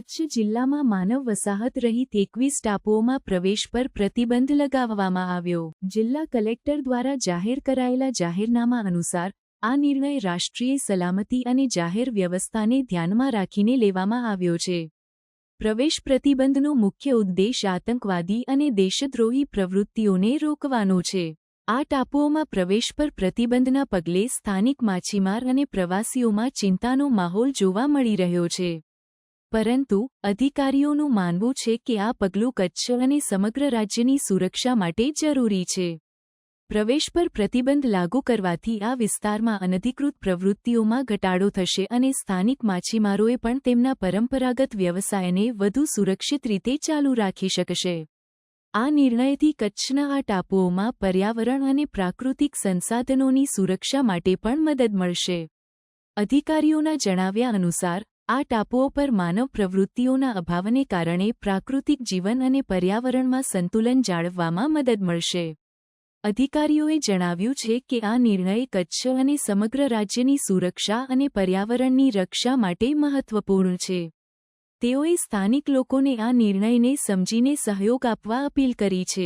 કચ્છ જિલ્લામાં માનવ વસાહત રહિત 21 ટાપુઓમાં પ્રવેશ પર પ્રતિબંધ લગાવવામાં આવ્યો. જિલ્લા કલેક્ટર દ્વારા જાહેર કરાયેલા જાહેરનામા અનુસાર આ નિર્ણય રાષ્ટ્રીય સલામતી અને જાહેર વ્યવસ્થાને ધ્યાનમાં રાખીને લેવામાં આવ્યો છે. પ્રવેશ પ્રતિબંધનો મુખ્ય ઉદ્દેશ આતંકવાદી અને દેશદ્રોહી પ્રવૃત્તિઓને રોકવાનો છે. આ ટાપુઓમાં પ્રવેશ પર પ્રતિબંધના પગલે સ્થાનિક માછીમાર અને પ્રવાસીઓમાં ચિંતાનો માહોલ જોવા મળી રહ્યો છે. પરંતુ અધિકારીઓનું માનવું છે કે આ પગલું કચ્છ અને સમગ્ર રાજ્યની સુરક્ષા માટે જરૂરી છે. પ્રવેશ પર પ્રતિબંધ લાગુ કરવાથી આ વિસ્તારમાં અનધિકૃત પ્રવૃત્તિઓમાં ઘટાડો થશે અને સ્થાનિક માછીમારોએ પણ તેમના પરંપરાગત વ્યવસાયને વધુ સુરક્ષિત રીતે ચાલુ રાખી શકશે. આ નિર્ણયથી કચ્છના આ ટાપુઓમાં પર્યાવરણ અને પ્રાકૃતિક સંસાધનોની સુરક્ષા માટે પણ મદદ મળશે. અધિકારીઓના જણાવ્યા અનુસાર આ ટાપુઓ પર માનવ પ્રવૃત્તિઓના અભાવને કારણે પ્રાકૃતિક જીવન અને પર્યાવરણમાં સંતુલન જાળવવામાં મદદ મળશે. અધિકારીઓએ જણાવ્યું છે કે આ નિર્ણય કચ્છ અને સમગ્ર રાજ્યની સુરક્ષા અને પર્યાવરણની રક્ષા માટે મહત્વપૂર્ણ છે. તેઓએ સ્થાનિક લોકોને આ નિર્ણયને સમજીને સહયોગ આપવા અપીલ કરી છે.